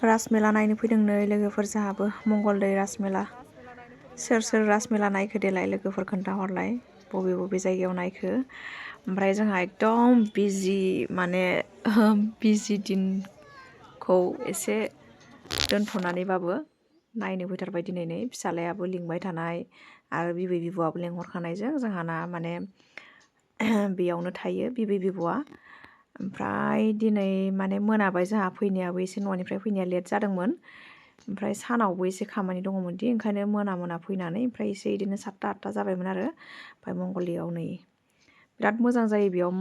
राजमेला नायनो फैदों नै लोगोफोर जोंहाबो मंगलदै राजमेला। सोर राजमेला नायखो देलाय लोगोफोर खोन्थाहरलाय बबे बबे जायगायाव नायखो। ओमफ्राय जोंहा एकदम बिजि माने बिजि दिनखौ एसे दोनथ'नानैबाबो नायनो फैथारबाय दिनै नै फिसालायाबो लिंबाय थानाय आरो बिबै बिबौआबो लेंहरखानायजों जोंहाना माने बेयावनो थायो बिबै बिबौआ। ओमफ्राय दिनै माने मोनाबाय जोंहा फैनायाबो एसे न'निफ्राय फैनाया लेट जादोंमोन। ओमफ्राय सानावबो एसे खामानि दङमोन दि ओंखायनो मोना फैनानै ओमफ्राय एसे बिदिनो 7ता 8ता जाबायमोन आरो। ओमफ्राय मंगलदैयाव नै बिराद मोजां जायो बेयाव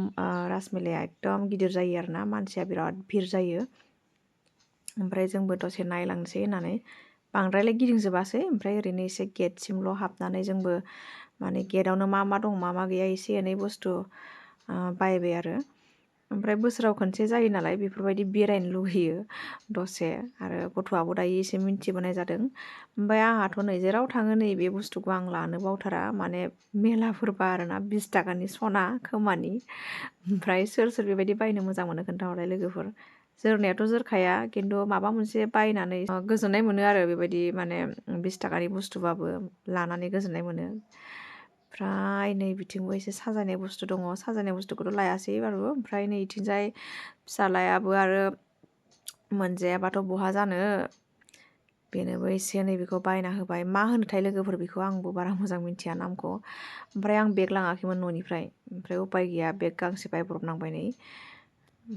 राजमेलाया एकदम गिदिर जायो आरोना मानसिया बिराद भिर जायो। ओमफ्राय जोंबो दसे नायलांनोसै होननानै बांद्रायलाय गिदिंजोबासै ओमफ्राय ओरैनो एसे गेटसिमल' हाबनानै जोंबो माने गेटआवनो मा दं मा गैया एसे एनै बुस्थु बायबाय आरो। ओमफ्राय बोसोराव खनसे जायो नालाय बेफोरबायदि बेरायनो लुगैयो दसे आरो गथ'आबो दायो एसे मिन्थिबोनाय जादों। ओमफ्राय आंहाथ' नै जेराव थाङो नै बे बुस्थुखौ आं लानो बावथारा माने मेलाफोरबा आरोना 20 ताकानि सना खोमानि। ओमफ्राय सोर बेबायदि बायनो मोजां मोनो खोन्थाहरलाय लोगोफोर। जोरनायाथ' जोरखाया खिन्थु माबा मोनसे बायनानै गोजोननाय मोनो आरो बेबायदि माने 20 ताकानि बुस्थुबाबो लानानै गोजोननाय मोनो। ओमफ्राय नै बिथिंबो एसे साजायनाय बुस्थु दङ साजायनाय बुस्थुखौथ' लायासै बारु। ओमफ्राय नै इथिंजाय फिसालायाबो आरो मोनजायाबाथ' बहा जानो बेनोबो एसे नै बेखौ बायना होबाय। मा होनोथाय लोगोफोर बेखौ आंबो बारा मोजां मिन्थिया नामखौ। ओमफ्राय आं बेग लाङाखैमोन न'निफ्राय ओमफ्राय उपाय गैया बेग गांसे बायब्रबनांबाय नै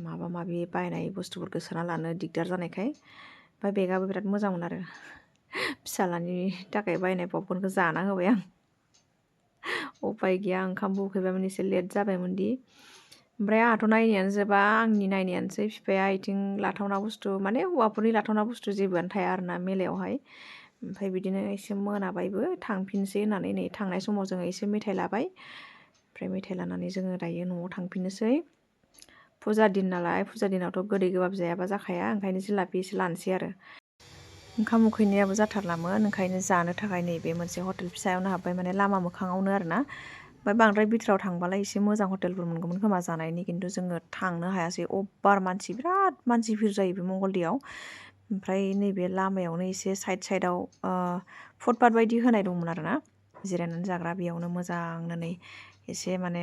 माबा माबि बायनाय बुस्थुफोरखौ सोना लानो दिगदार जानायखाय। ओमफ्राय बेगाबो बिराद मोजांमोन आरो फिसालानि थाखाय बायनाय पपकर्नखौ जाना होबाय आं। उपाय गैया ओंखामबो उखैबायमोन एसे लेट जाबायमोन दि। ओमफ्राय आंहाथ' नायनायानो जोबा आंनि नायनायानोसै बिफाया इथिं लाथावना बुस्थु माने हौवाफोरनि लाथावना बुस्थु जेबोआनो थाया आरोना मेलायावहाय। ओमफ्राय बिदिनो एसे मोनाबायबो थांफिनसै होननानै नै थांनाय समाव जोङो एसे मेथाइ लाबाय। ओमफ्राय मेथाइ लानानै जोङो दायो न'आव थांफिननोसै। फुजा दिन नालाय फुजा दिनावथ' गोदै गोबाब जायाबा जाखाया ओंखायनो जिलापि एसे लानोसै आरो। ओंखाम उखैनायाबो जाथारलामोन ओंखायनो जानो थाखाय नैबे मोनसे हटेल फिसायावनो हाबबाय माने लामा मोखाङावनो आरोना। ओमफ्राय बांद्राय बिथोराव थांबालाय एसे मोजां हटेलफोर मोनगौमोन खोमा जानायनि खिन्थु जोङो थांनो हायासै अभार मानसि बिराद मानसि भिर जायो बे मंगलदैयाव। ओमफ्राय नैबे लामायावनो एसे साइडआव फुटपाथ बायदि होनाय दंमोन आरोना जिरायनानै जाग्रा बेयावनो मोजांनो नै एसे माने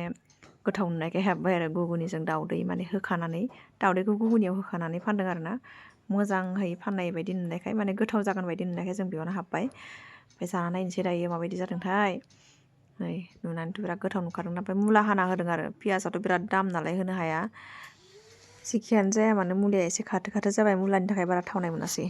गोथाव नुनायखाय हाबबाय आरो गुगुनिजों दाउदै माने होखानानै दाउदैखौ गुगुनियाव होखानानै फानदों आरोना मोजांहै फाननाय बायदि नुनायखाय माने गोथाव जागोन बायदि नुनायखाय जों बेयावनो हाबबाय। ओमफ्राय जाना नायनोसै दायो माबायदि जादोंथाय। नै नुनानैथ' बिराद गोथाव नुखादोंना ओमफ्राय मुला हाना होदों आरो पियासआथ' बिराद दाम नालाय होनो हाया। जेखियानो जाया मानो मुलिया एसे खाथो जाबाय मुलानि थाखाय बारा थावनाय मोनासै।